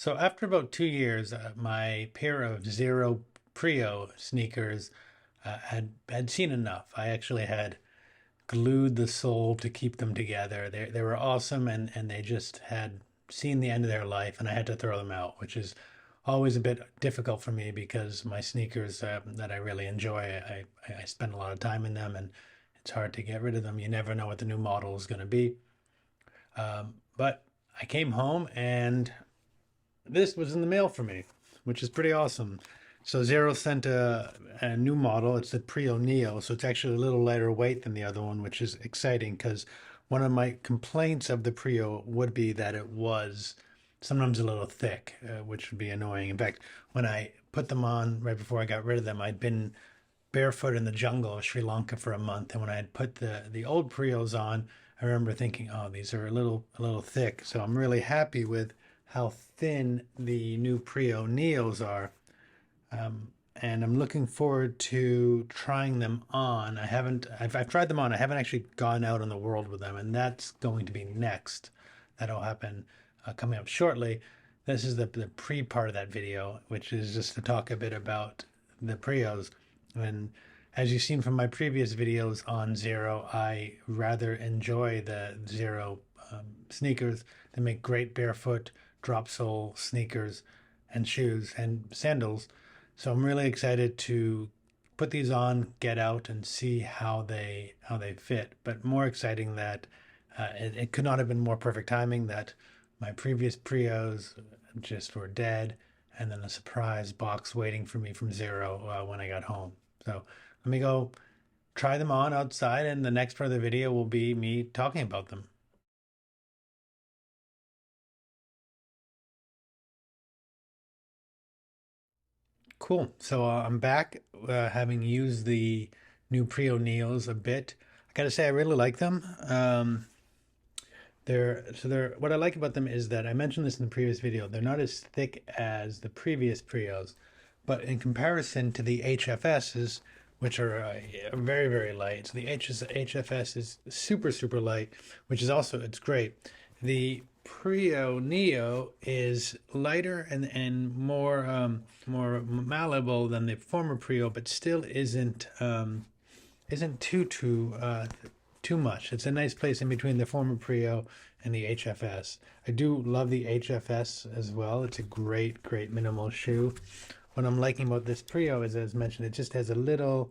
So after about 2 years, my pair of Xero Prio sneakers had seen enough. I actually had glued the sole to keep them together. They were awesome, and they just had seen the end of their life, and I had to throw them out, which is always a bit difficult for me because my sneakers that I really enjoy, I spend a lot of time in them, and it's hard to get rid of them. You never know what the new model is going to be. But I came home and this was in the mail for me, which is pretty awesome. So Xero sent a new model. It's the Prio Neo, so it's actually a little lighter weight than the other one, which is exciting because one of my complaints of the Prio would be that it was sometimes a little thick, which would be annoying. In fact, when I put them on right before I got rid of them, I'd been barefoot in the jungle of Sri Lanka for a month, and when I had put the old Prios on, I remember thinking, "Oh, these are a little thick." So I'm really happy with how thin the new Prio Neos are, and I'm looking forward to trying them on. I've tried them on. I haven't actually gone out in the world with them, and that's going to be next. That'll happen coming up shortly. This is the pre part of that video, which is just to talk a bit about the Prios. And as you've seen from my previous videos on Xero, I rather enjoy the Xero sneakers. They make great barefoot drop sole sneakers and shoes and sandals. So I'm really excited to put these on, get out, and see how they fit. But more exciting that it could not have been more perfect timing that my previous Prios just were dead, and then a surprise box waiting for me from Xero when I got home. So let me go try them on outside, and the next part of the video will be me talking about them. Cool. So I'm back, having used the new Prio Neos a bit. I gotta say, I really like them. They're what I like about them is that I mentioned this in the previous video. They're not as thick as the previous Prios, but in comparison to the HFSs, which are very very light, so the HFS is super light, which is also it's great. The Prio Neo is lighter and more malleable than the former Prio, but still isn't too much. It's a nice place in between the former Prio and the HFS. I do love the HFS as well. It's a great minimal shoe. What I'm liking about this Prio is, as mentioned, it just has a little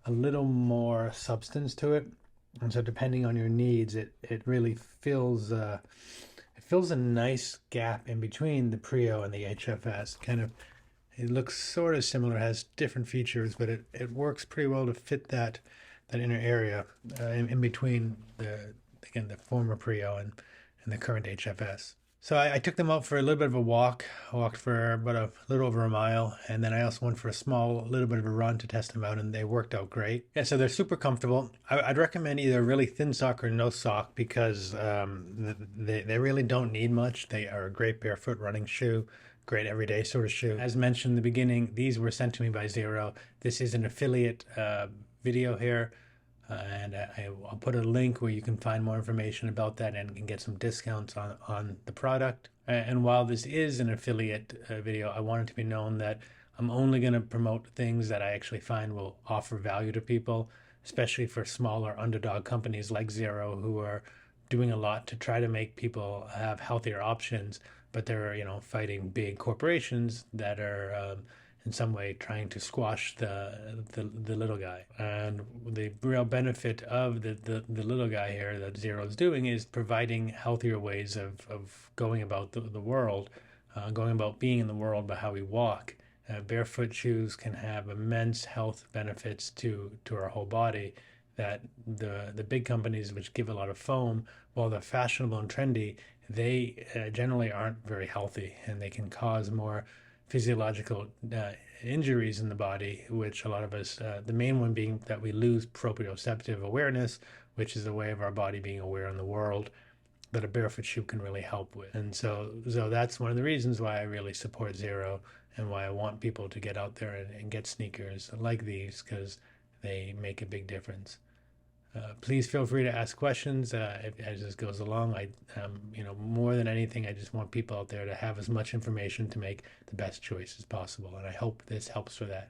more substance to it, and so depending on your needs, it really fills a nice gap in between the Prio and the HFS. Kind of, it looks sort of similar, has different features, but it works pretty well to fit that inner area in between the former Prio and the current HFS. So I took them out for a little bit of a walk. I walked for about a little over a mile, and then I also went for a little bit of a run to test them out, and they worked out great. Yeah, so they're super comfortable. I'd recommend either a really thin sock or no sock because they really don't need much. They are a great barefoot running shoe, great everyday sort of shoe. As mentioned in the beginning, these were sent to me by Xero. This is an affiliate video here. And I'll put a link where you can find more information about that and can get some discounts on the product. And while this is an affiliate video, I want it to be known that I'm only going to promote things that I actually find will offer value to people, especially for smaller underdog companies like Xero, who are doing a lot to try to make people have healthier options, but they're fighting big corporations that are in some way trying to squash the little guy. And the real benefit of the little guy here that Xero is doing is providing healthier ways of going about the world, going about being in the world by how we walk. Barefoot shoes can have immense health benefits to our whole body that the big companies, which give a lot of foam, while they're fashionable and trendy, they generally aren't very healthy, and they can cause more physiological injuries in the body, which a lot of us, the main one being that we lose proprioceptive awareness, which is a way of our body being aware in the world that a barefoot shoe can really help with. And so that's one of the reasons why I really support Xero and why I want people to get out there and get sneakers like these, because they make a big difference. Please feel free to ask questions as this goes along. More than anything, I just want people out there to have as much information to make the best choice as possible, and I hope this helps for that.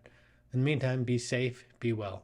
In the meantime, be safe, be well.